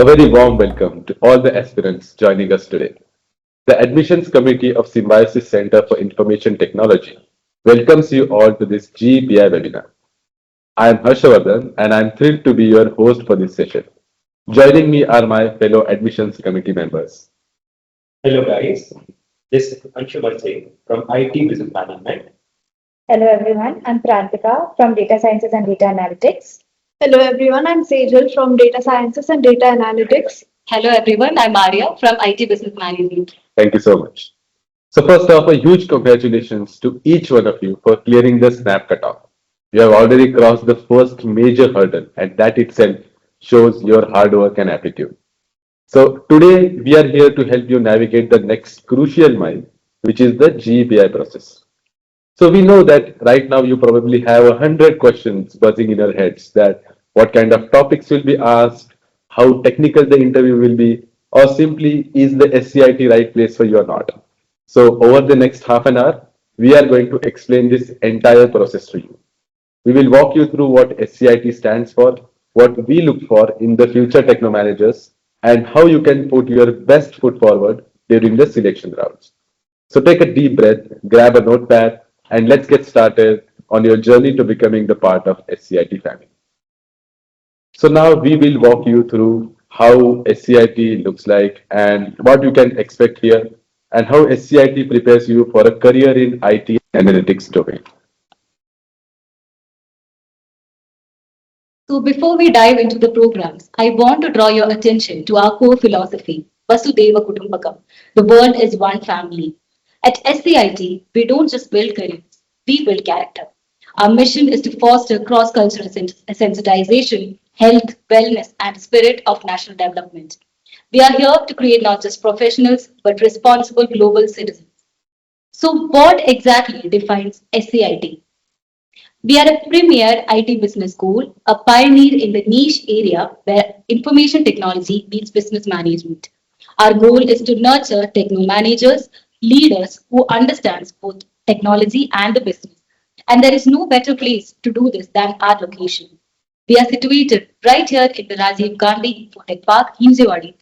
A very warm welcome to all the aspirants joining us today. The Admissions Committee of Symbiosis Centre for Information Technology welcomes you all to this GEPI webinar. I am Harshavardhan and I am thrilled to be your host for this session. Joining me are my fellow Admissions Committee members. Hello guys, this is Anshuman Singh from IT Business Management. Hello everyone, I'm Prantika from Data Sciences and Data Analytics. Hello everyone, I'm Sejal from Data Sciences and Data Analytics. Hello everyone, I'm Arya from IT Business Management. Thank you so much. So first off, a huge congratulations to each one of you for clearing the snap cutoff. You have already crossed the first major hurdle and that itself shows your hard work and aptitude. So today we are here to help you navigate the next crucial mile, which is the GEPI process. So we know that right now you probably have 100 questions buzzing in your heads that what kind of topics will be asked, how technical the interview will be, or simply is the SCIT right place for you or not. So over the next half an hour, we are going to explain this entire process to you. We will walk you through what SCIT stands for, what we look for in the future techno managers, and how you can put your best foot forward during the selection rounds. So take a deep breath, grab a notepad, and let's get started on your journey to becoming the part of SCIT family. So now we will walk you through how SCIT looks like and what you can expect here and how SCIT prepares you for a career in IT analytics domain. So before we dive into the programs, I want to draw your attention to our core philosophy, Vasudhaiva Kutumbakam. The world is one family. At SCIT, we don't just build careers, we build character. Our mission is to foster cross-cultural sensitization, health, wellness, and spirit of national development. We are here to create not just professionals, but responsible global citizens. So what exactly defines SCIT? We are a premier IT business school, a pioneer in the niche area where information technology meets business management. Our goal is to nurture techno managers, leaders who understands both technology and the business. And there is no better place to do this than our location. We are situated right here in the Rajiv Gandhi Infotech Park, Hinjewadi.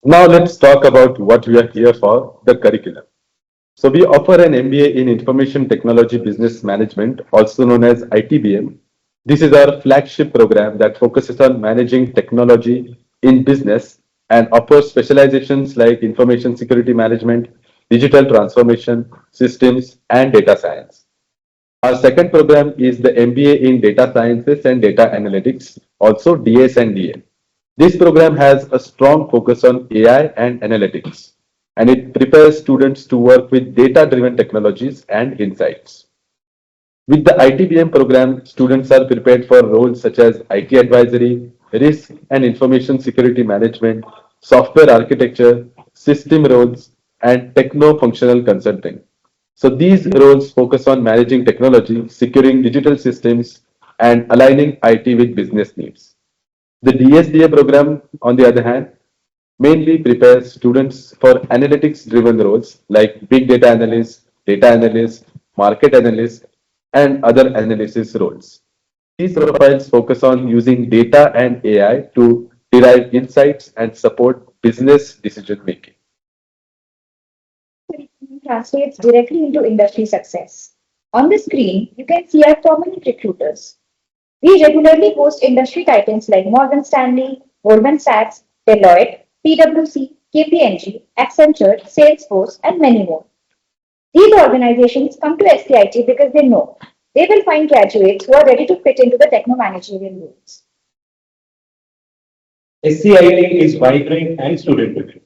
Now let's talk about what we are here for, the curriculum. So we offer an MBA in Information Technology Business Management, also known as ITBM. This is our flagship program that focuses on managing technology in business and offers specializations like information security management, digital transformation, systems, and data science. Our second program is the MBA in Data Sciences and Data Analytics, also DSDA. This program has a strong focus on AI and analytics, and it prepares students to work with data-driven technologies and insights. With the ITBM program, students are prepared for roles such as IT advisory, risk and information security management, software architecture, system roles, and techno-functional consulting. So these roles focus on managing technology, securing digital systems, and aligning IT with business needs. The DSDA program, on the other hand, mainly prepares students for analytics-driven roles like big data analyst, market analyst, and other analysis roles. These profiles focus on using data and AI to derive insights and support business decision making. Translates directly into industry success. On the screen, you can see our prominent recruiters. We regularly post industry titans like Morgan Stanley, Goldman Sachs, Deloitte, PwC, KPMG, Accenture, Salesforce, and many more. These organizations come to SCIT because they know they will find graduates who are ready to fit into the techno managerial roles. SCIT is vibrant and student-driven.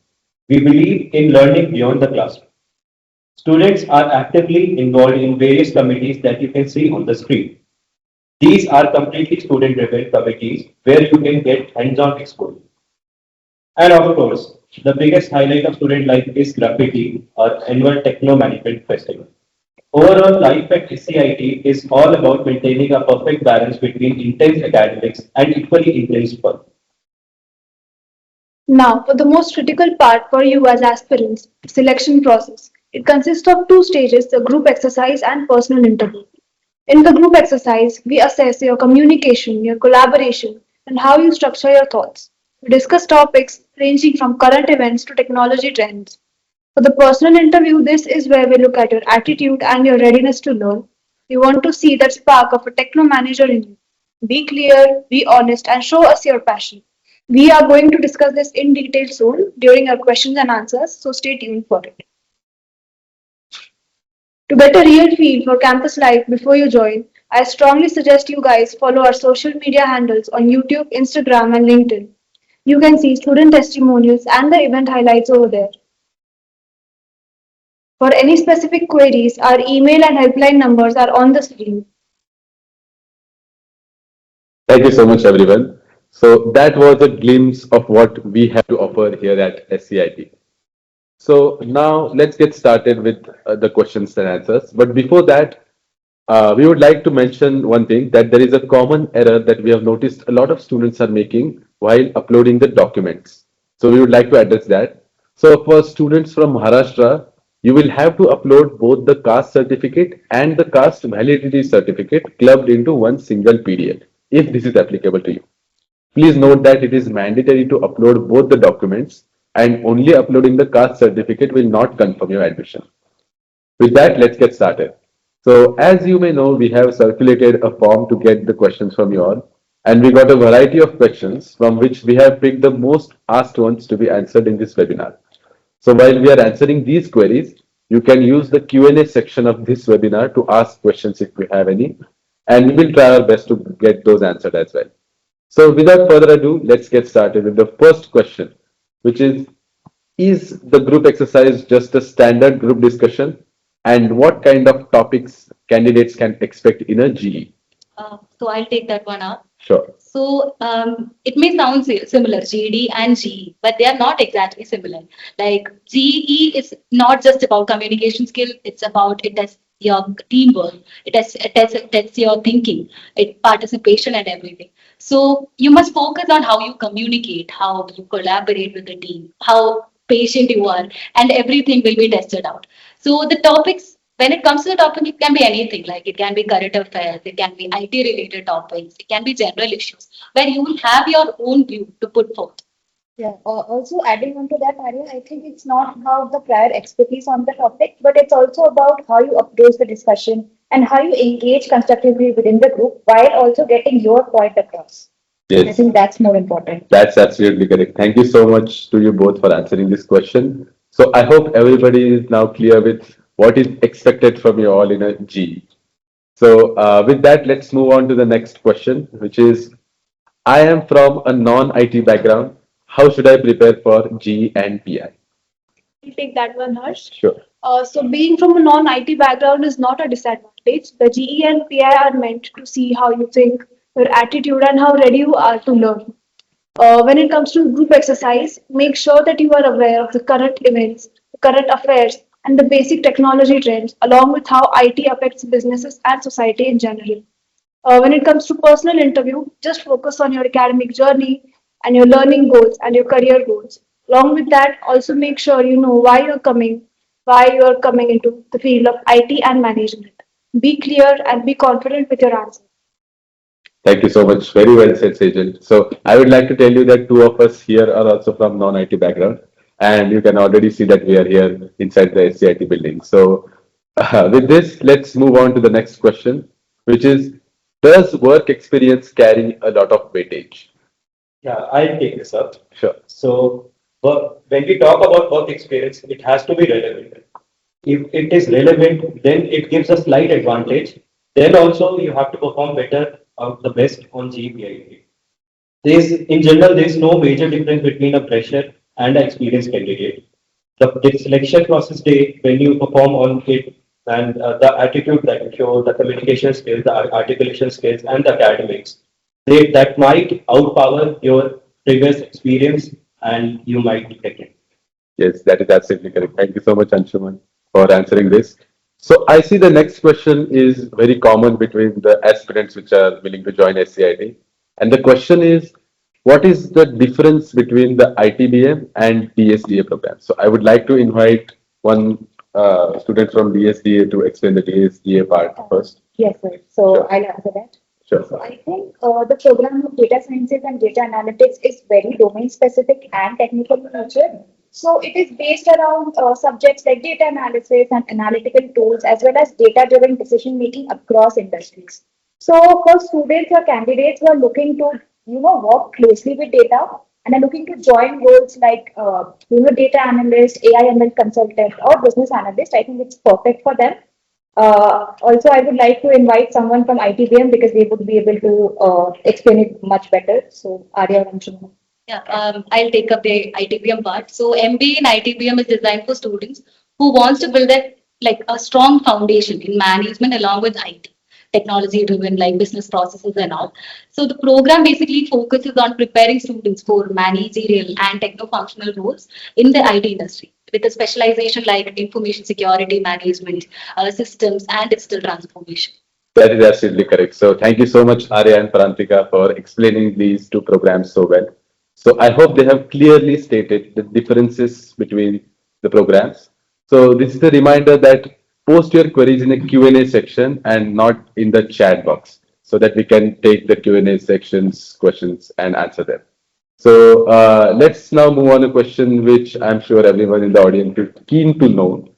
We believe in learning beyond the classroom. Students are actively involved in various committees that you can see on the screen. These are completely student-driven committees where you can get hands-on exposure. And of course, the biggest highlight of student life is Graffiti, our annual Techno Management Festival. Overall, life at SCIT is all about maintaining a perfect balance between intense academics and equally intense fun. Now, for the most critical part for you as aspirants, the selection process. It consists of two stages, the group exercise and personal interview. In the group exercise, we assess your communication, your collaboration, and how you structure your thoughts. We discuss topics ranging from current events to technology trends. For the personal interview, this is where we look at your attitude and your readiness to learn. We want to see that spark of a techno manager in you. Be clear, be honest, and show us your passion. We are going to discuss this in detail soon during our questions and answers, so stay tuned for it. To get a real feel for campus life before you join, I strongly suggest you guys follow our social media handles on YouTube, Instagram, and LinkedIn. You can see student testimonials and the event highlights over there. For any specific queries, our email and helpline numbers are on the screen. Thank you so much, everyone. So that was a glimpse of what we have to offer here at SCIT. So now let's get started with the questions and answers. But before that, we would like to mention one thing, that there is a common error that we have noticed a lot of students are making while uploading the documents. So we would like to address that. So for students from Maharashtra, you will have to upload both the caste certificate and the caste validity certificate clubbed into one single PDF, if this is applicable to you. Please note that it is mandatory to upload both the documents, and only uploading the caste certificate will not confirm your admission. With that, let's get started. So, as you may know, we have circulated a form to get the questions from you all, and we got a variety of questions from which we have picked the most asked ones to be answered in this webinar. So, while we are answering these queries, you can use the Q&A section of this webinar to ask questions if we have any, and we will try our best to get those answered as well. So, without further ado, let's get started with the first question, which is the group exercise just a standard group discussion? And what kind of topics candidates can expect in a GE? So I'll take that one up. Sure. So it may sound similar, GD and GE, but they are not exactly similar. Like GE is not just about communication skill; it's about it tests your teamwork, it tests your thinking, it participation and everything. So you must focus on how you communicate, how you collaborate with the team, how patient you are, and everything will be tested out. So the topics, when it comes to the topic, it can be anything, like it can be current affairs, it can be IT related topics, it can be general issues, where you will have your own view to put forth. Yeah, also adding on to that, Arya, I think it's not about the prior expertise on the topic, but it's also about how you approach the discussion and how you engage constructively within the group while also getting your point across. I Yes, think that's more important. that's absolutely correct. Thank you so much to you both for answering this question. So I hope everybody is now clear with what is expected from you all in a GE. So with that, let's move on to the next question, which is, I am from a non-IT background. How should I prepare for GE and PI? We'll take that one, Harsh. Sure. So being from a non-IT background is not a disadvantage. The GE and PI are meant to see how you think, your attitude, and how ready you are to learn. When it comes to group exercise, make sure that you are aware of the current events, the current affairs, and the basic technology trends, along with how IT affects businesses and society in general. When it comes to personal interview, just focus on your academic journey and your learning goals and your career goals. Along with that, also make sure you know why you're coming into the field of IT and management. Be clear and be confident with your answer. Thank you so much. Very well said, Sejal. So I would like to tell you that two of us here are also from non-IT background, and you can already see that we are here inside the SCIT building. So with this, let's move on to the next question, which is, does work experience carry a lot of weightage? Yeah, I'll take this up. Sure. So, when we talk about work experience, it has to be relevant. If it is relevant, then it gives a slight advantage. Then also you have to perform better the best on GPI. In general, there is no major difference between a fresher and an experienced candidate. The selection process day, when you perform on it, and the attitude that you show, the communication skills, the articulation skills, and the academics, that might outpower your previous experience, and you might get it. Yes, that is absolutely correct. Thank you so much, Anshuman, for answering this. So I see the next question is very common between the aspirants which are willing to join SCIT. And the question is, what is the difference between the ITBM and DSDA program? So I would like to invite one student from DSDA to explain the DSDA part first. Yes, sir. So Sure. I'll answer that. Sure. So I think the program of data sciences and data analytics is very domain specific and technical in nature. So it is based around subjects like data analysis and analytical tools as well as data driven decision making across industries. So for students or candidates who are looking to work closely with data and are looking to join roles like data analyst, AI ML consultant, or business analyst, I think it's perfect for them. Also, I would like to invite someone from ITBM because they would be able to explain it much better. So, Arya mentioned. Yeah, I'll take up the ITBM part. So MBA in ITBM is designed for students who wants to build a strong foundation in management along with IT, technology driven like business processes and all. So the program basically focuses on preparing students for managerial and techno functional roles in the IT industry with a specialization like information security management, systems and digital transformation. That is absolutely correct. So thank you so much, Arya and Parantika, for explaining these two programs so well. So I hope they have clearly stated the differences between the programs. So this is a reminder that post your queries in the Q&A section and not in the chat box so that we can take the Q&A sections questions and answer them. So let's now move on to a question which I'm sure everyone in the audience is keen to know,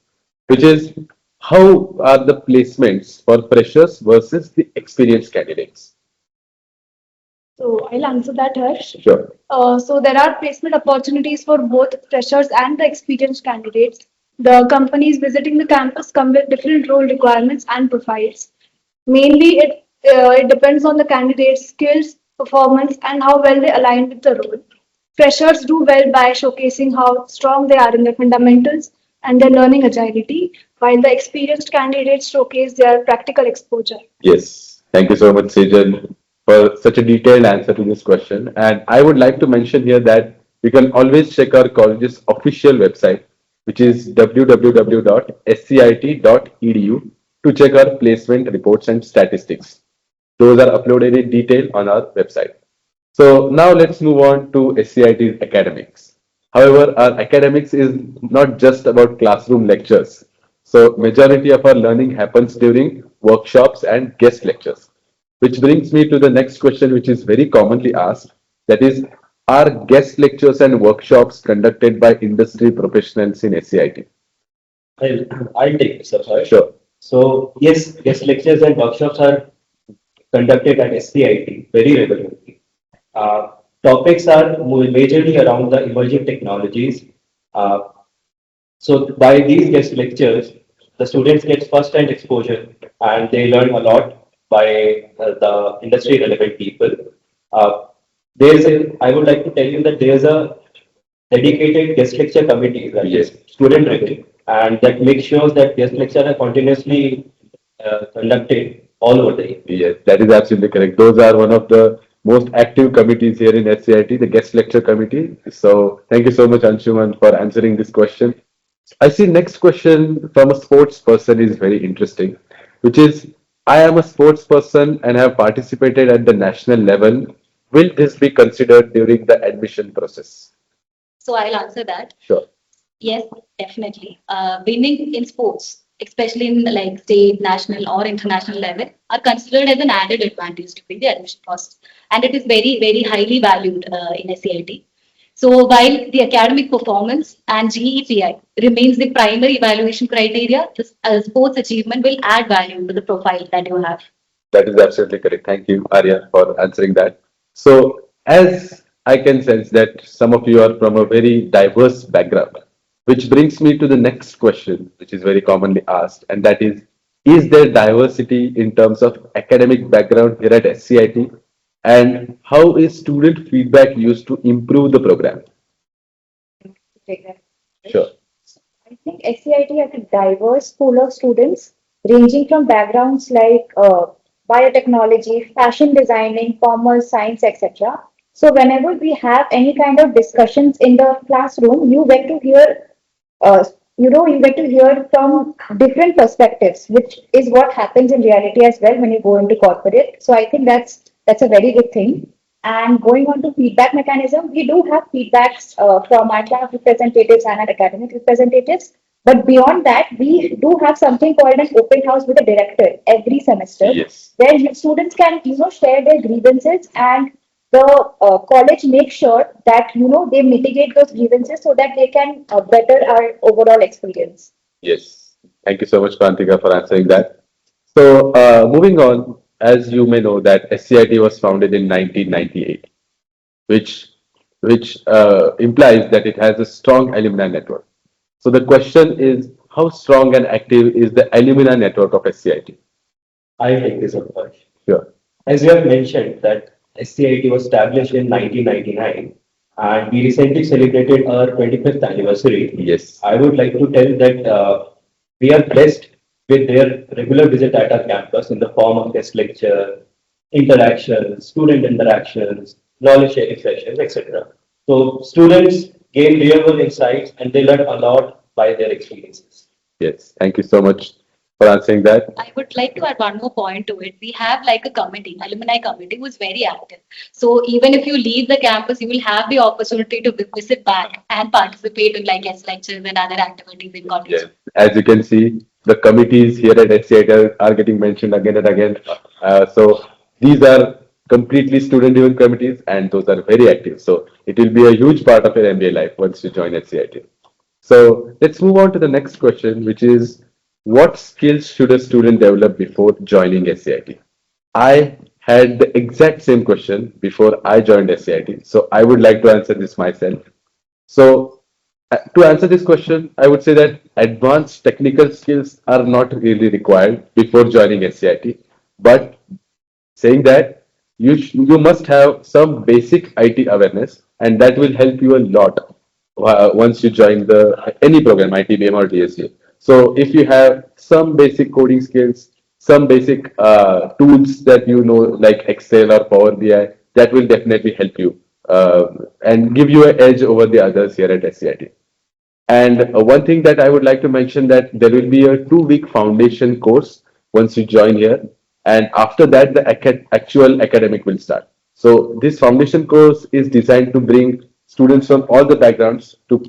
which is how are the placements for freshers versus the experienced candidates? So I'll answer that, Harsh. Sure. So there are placement opportunities for both freshers and the experienced candidates. The companies visiting the campus come with different role requirements and profiles. Mainly, it depends on the candidate's skills, performance, and how well they align with the role. Freshers do well by showcasing how strong they are in their fundamentals and their learning agility, while the experienced candidates showcase their practical exposure. Yes. Thank you so much, Sejal, for such a detailed answer to this question. And I would like to mention here that you can always check our college's official website, which is www.scit.edu, to check our placement reports and statistics. Those are uploaded in detail on our website. So now let's move on to SCIT's academics. However, our academics is not just about classroom lectures. So majority of our learning happens during workshops and guest lectures. Which brings me to the next question, which is very commonly asked. That is, are guest lectures and workshops conducted by industry professionals in SCIT? I'll take this, sir. Sure. So yes, guest lectures and workshops are conducted at SCIT very regularly. Topics are majorly around the emerging technologies. Uh, so by these guest lectures, the students get first-hand exposure and they learn a lot by the industry relevant people. Uh, I would like to tell you that there's a dedicated guest lecture committee that is student driven and that makes sure that guest lectures are continuously conducted all over the year. Yes, that is absolutely correct. Those are one of the most active committees here in SCIT, the guest lecture committee. So thank you so much, Anshuman, for answering this question. I see next question from a sports person is very interesting, which is, I am a sports person and have participated at the national level. Will this be considered during the admission process? So I'll answer that. Sure. Yes, definitely. Winning in sports, especially in like state, national, or international level, are considered as an added advantage during the admission process, and it is very, very highly valued in SCIT. So while the academic performance and GEPI remains the primary evaluation criteria, the sports achievement will add value to the profile that you have. That is absolutely correct. Thank you, Arya, for answering that. So, as I can sense that some of you are from a very diverse background, which brings me to the next question, which is very commonly asked, and that is there diversity in terms of academic background here at SCIT? And how is student feedback used to improve the program? Take that. Sure. I think SCIT has a diverse pool of students ranging from backgrounds like biotechnology, fashion designing, commerce, science, etc. So whenever we have any kind of discussions in the classroom, uh, you get to hear from different perspectives, which is what happens in reality as well when you go into corporate. So I think that's a very good thing. And going on to feedback mechanism, we do have feedbacks from our class representatives and our academic representatives. But beyond that, we do have something called an open house with a director every semester, Yes. where students can share their grievances, and the college makes sure that they mitigate those grievances so that they can better our overall experience. Yes. Thank you so much, Krantika, for answering that. So, moving on, as you may know that SCIT was founded in 1998, which implies that it has a strong alumni network. So the question is, how strong and active is the alumni network of SCIT? I'll take this up first. Sure. As you have mentioned that SCIT was established in 1999 and we recently celebrated our 25th anniversary. Yes. I would like to tell that we are blessed with their regular visit at our campus in the form of guest lecture, interactions, student interactions, knowledge sharing sessions, etc. So students gain real world insights and they learn a lot by their experiences. Yes. Thank you so much for answering that. I would like to add one more point to it. We have like a committee, alumni committee, who is very active. So even if you leave the campus, you will have the opportunity to visit back and participate in like guest lectures and other activities in college. Yes. As you can see, the committees here at SCIT are getting mentioned again and again. So these are completely student-driven committees, and those are very active. So it will be a huge part of your MBA life once you join SCIT. So let's move on to the next question, which is, what skills should a student develop before joining SCIT? I had the exact same question before I joined SCIT. So I would like to answer this myself. So to answer this question, I would say that advanced technical skills are not really required before joining SCIT. But saying that, you must have some basic IT awareness, and that will help you a lot once you join the any program, ITBM or DSDA. So if you have some basic coding skills, some basic tools that you know like Excel or Power BI, that will definitely help you and give you an edge over the others here at SCIT. And one thing that I would like to mention, that there will be a 2 week foundation course once you join here, and after that the actual academic will start. So this foundation course is designed to bring students from all the backgrounds to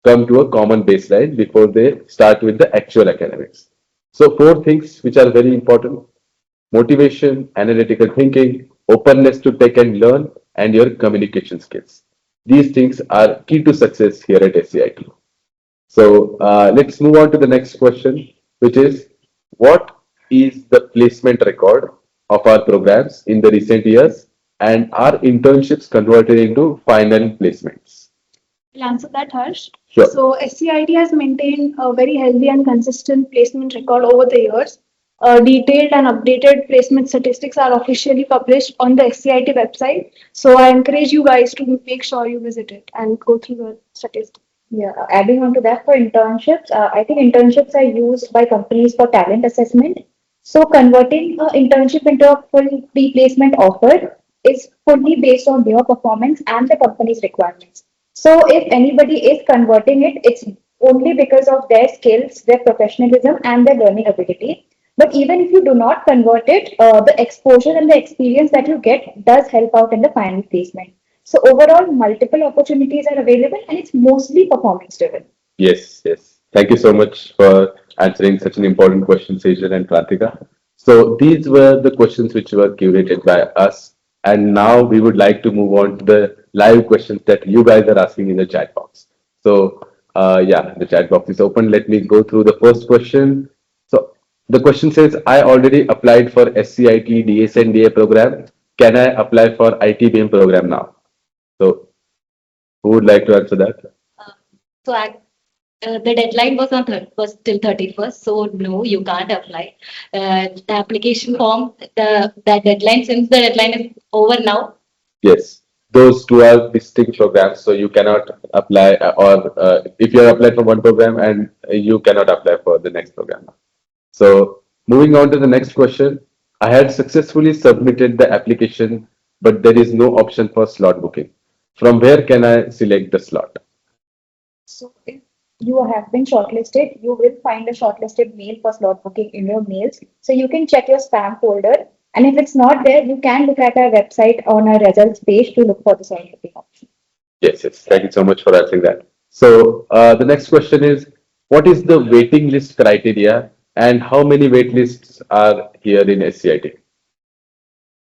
come to a common baseline before they start with the actual academics. So four things which are very important: motivation, analytical thinking, openness to take and learn, and your communication skills. These things are key to success here at SCIT. So let's move on to the next question, which is, what is the placement record of our programs in the recent years, and are internships converted into final placements? I'll answer that, Harsh. Sure. So SCIT has maintained a very healthy and consistent placement record over the years. Detailed and updated placement statistics are officially published on the SCIT website. So I encourage you guys to make sure you visit it and go through the statistics. Yeah, adding on to that, for internships, I think internships are used by companies for talent assessment. So converting an internship into a full pre-placement offer is fully based on their performance and the company's requirements. So if anybody is converting it, it's only because of their skills, their professionalism, and their learning ability. But even if you do not convert it, the exposure and the experience that you get does help out in the final placement. So overall, multiple opportunities are available, and it's mostly performance driven. Yes, yes. Thank you so much for answering such an important question, Sejal and Pratika. So these were the questions which were curated by us. And now we would like to move on to the live questions that you guys are asking in the chat box. So yeah, the chat box is open. Let me go through the first question. So the question says, I already applied for SCIT DSDA program. Can I apply for ITBM program now? So who would like to answer that? Uh, so the deadline was was till 31st. So no, you can't apply. The application form, that deadline, since the deadline is over now. Yes, those two are distinct programs, so you cannot apply, or if you are applied for one program and you cannot apply for the next program. So moving on to the next question, I had successfully submitted the application, but there is no option for slot booking. From where can I select the slot? So if you have been shortlisted, you will find a shortlisted mail for slot booking in your mails. So you can check your spam folder. And if it's not there, you can look at our website on our results page to look for the slot booking option. Yes, yes. Thank you so much for answering that. So the next question is, what is the waiting list criteria and how many wait lists are here in SCIT?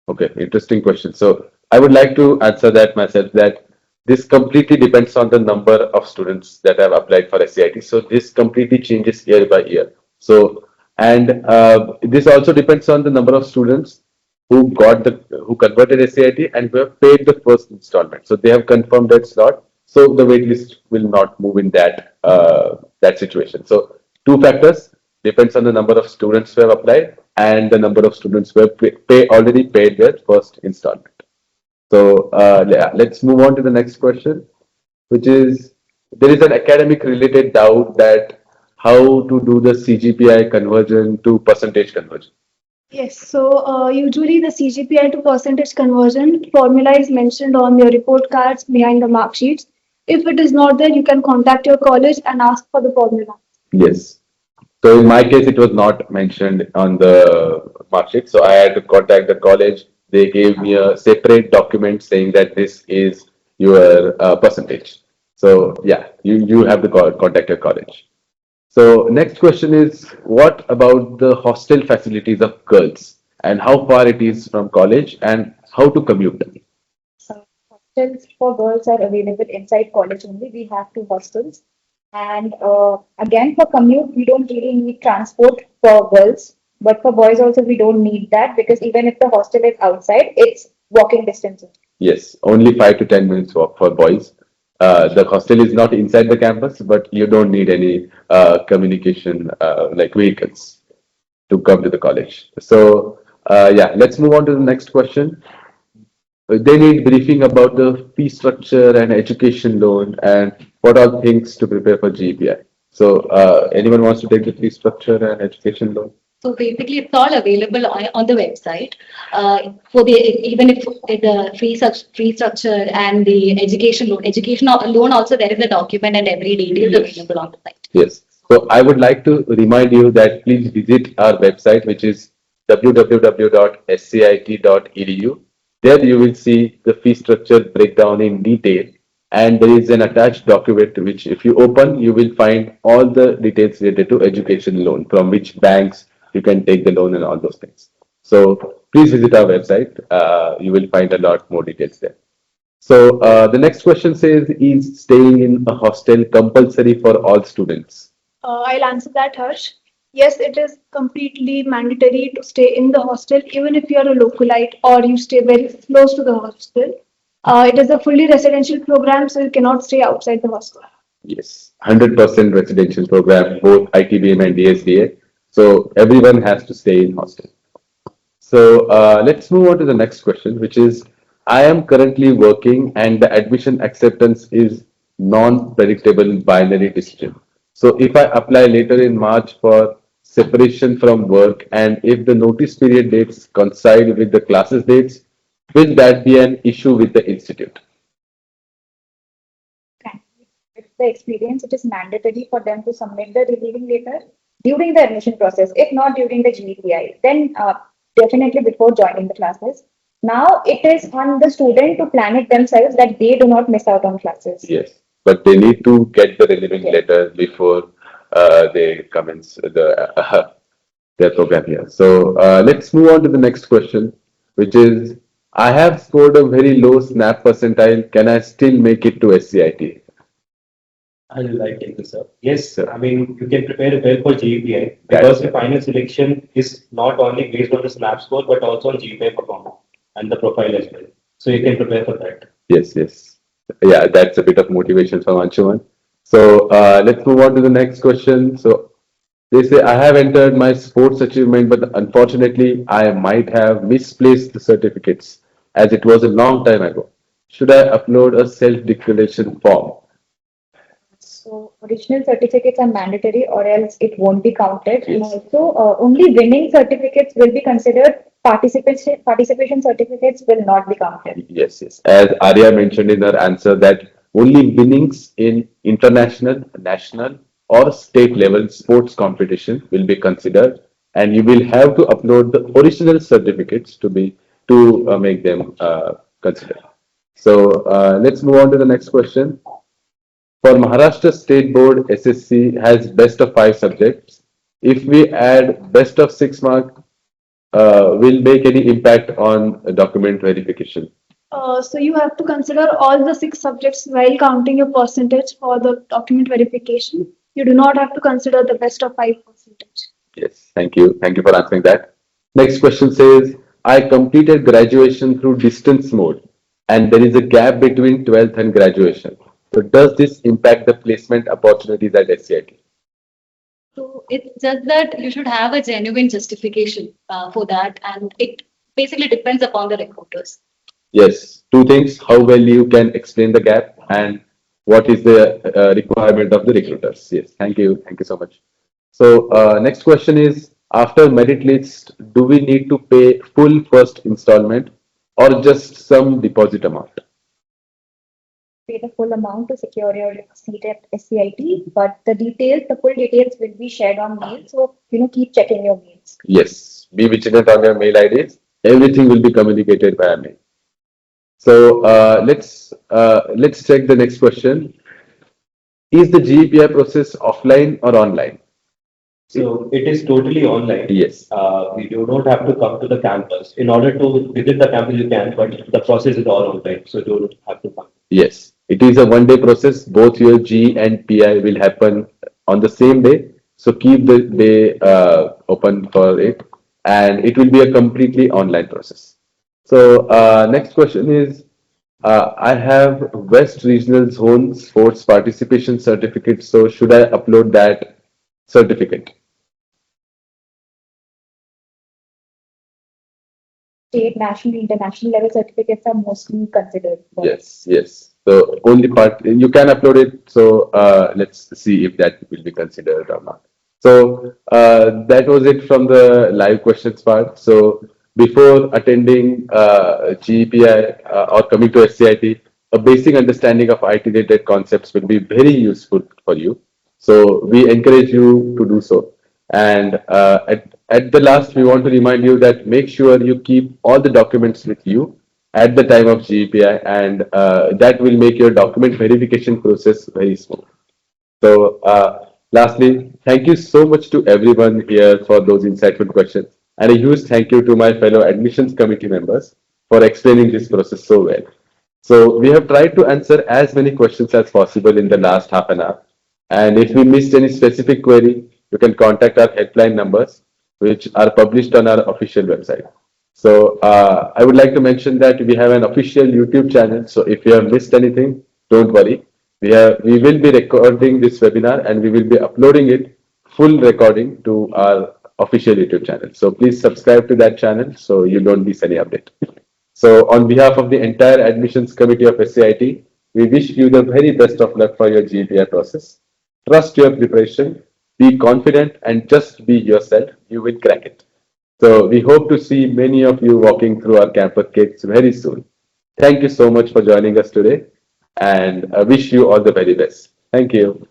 Okay, interesting question. So I would like to answer that myself that this completely depends on the number of students that have applied for SCIT. So this completely changes year by year. So and this also depends on the number of students who converted SCIT and who have paid the first installment. So they have confirmed that slot. So the wait list will not move in that situation. So two factors depends on the number of students who have applied and the number of students who have already paid their first installment. So yeah, let's move on to the next question, which is there is an academic related doubt that how to do the CGPI conversion to percentage conversion. Yes, so usually the CGPI to percentage conversion formula is mentioned on your report cards behind the mark sheets. If it is not there, you can contact your college and ask for the formula. Yes. So in my case, it was not mentioned on the mark sheet. So I had to contact the college. They gave me a separate document saying that this is your percentage. So yeah, you have to contact your college. So next question is, what about the hostel facilities of girls and how far it is from college and how to commute? Hostels for girls are available inside college only. We have two hostels. And again, for commute, we don't really need transport for girls. But for boys also, we don't need that because even if the hostel is outside, it's walking distance. Yes, only 5 to 10 minutes walk for boys. The hostel is not inside the campus, but you don't need any communication like vehicles to come to the college. So yeah, let's move on to the next question. They need briefing about the fee structure and education loan and what are things to prepare for GEPI. So anyone wants to take the fee structure and education loan? So basically, it's all available on the website. For the even if the free structure and the education loan also there is a document and every detail is available on the site. Yes. So I would like to remind you that please visit our website, which is www.scit.edu. There you will see the fee structure breakdown in detail. And there is an attached document which, if you open, you will find all the details related to education loan, from which banks you can take the loan and all those things. So please visit our website. You will find a lot more details there. So the next question says, is staying in a hostel compulsory for all students? I'll answer that, Harsh. Yes, it is completely mandatory to stay in the hostel, even if you are a localite or you stay very close to the hostel. It is a fully residential program, so you cannot stay outside the hostel. Yes, 100% residential program, both ITBM and DSDA. So everyone has to stay in hostel. So let's move on to the next question, which is, I am currently working and the admission acceptance is non-predictable binary decision. So if I apply later in March for separation from work and if the notice period dates coincide with the classes dates, will that be an issue with the institute? With the experience, it is mandatory for them to submit the relieving letter during the admission process, if not during the GEPI, then definitely before joining the classes. Now it is on the student to plan it themselves that they do not miss out on classes. Yes, but they need to get the relieving letter before they commence their program here. So let's move on to the next question, which is, I have scored a very low SNAP percentile. Can I still make it to SCIT? I'll take this up. Yes, Sir. I mean, you can prepare well for GEPI because the final selection is not only based on the SNAP score, but also on GEPI performance and the profile as well. So you can prepare for that. Yes, yes. Yeah, that's a bit of motivation from Anshuman. So let's move on to the next question. So they say, I have entered my sports achievement, but unfortunately, I might have misplaced the certificates as it was a long time ago. Should I upload a self-declaration form? So original certificates are mandatory or else it won't be counted. And Yes. also only winning certificates will be considered. Participation certificates will not be counted. Yes, yes. As Arya mentioned in her answer, that only winnings in international, national, or state level sports competition will be considered, and you will have to upload the original certificates to make them considered. So let's move on to the next question. For Maharashtra State Board, SSC has best of 5 subjects. If we add best of 6 mark, will make any impact on document verification? So you have to consider all the 6 subjects while counting your percentage for the document verification. You do not have to consider the best of 5%. Yes, thank you. Thank you for answering that. Next question says, I completed graduation through distance mode and there is a gap between 12th and graduation. So does this impact the placement opportunities at SCIT? So it's just that you should have a genuine justification for that, and it basically depends upon the recruiters. Yes, two things, how well you can explain the gap and what is the requirement of the recruiters. Yes, thank you. Thank you so much. So next question is, after merit list, do we need to pay full first installment or just some deposit amount? Pay the full amount to secure your seat at SCIT, but the full details will be shared on mail. So, keep checking your mails. Yes, be vigilant on your mail IDs. Everything will be communicated via mail. So let's check the next question. Is the GEPI process offline or online? So it is totally online. Yes. We do not have to come to the campus. In order to visit the campus, you can, but the process is all online, so you don't have to come. Yes, it is a one-day process. Both your G and PI will happen on the same day. So keep the day open for it, and it will be a completely online process. So next question is, I have West Regional Zone Sports Participation Certificate. So should I upload that certificate? State, national, international level certificates are mostly considered. Yes, yes. So only part you can upload it. So let's see if that will be considered or not. So that was it from the live questions part. So before attending GEPI or coming to SCIT, a basic understanding of IT-related concepts will be very useful for you. So we encourage you to do so. And at the last, we want to remind you that make sure you keep all the documents with you at the time of GEPI, and that will make your document verification process very smooth. So, lastly, thank you so much to everyone here for those insightful questions, and a huge thank you to my fellow admissions committee members for explaining this process so well. So, we have tried to answer as many questions as possible in the last half an hour. And if we missed any specific query, you can contact our helpline numbers, which are published on our official website. So I would like to mention that we have an official YouTube channel. So if you have missed anything, don't worry. We will be recording this webinar and we will be uploading it full recording to our official YouTube channel. So please subscribe to that channel so you don't miss any update. So on behalf of the entire admissions committee of SCIT, we wish you the very best of luck for your GPI process. Trust your preparation, be confident and just be yourself. You will crack it. So we hope to see many of you walking through our campus gates very soon. Thank you so much for joining us today and I wish you all the very best. Thank you.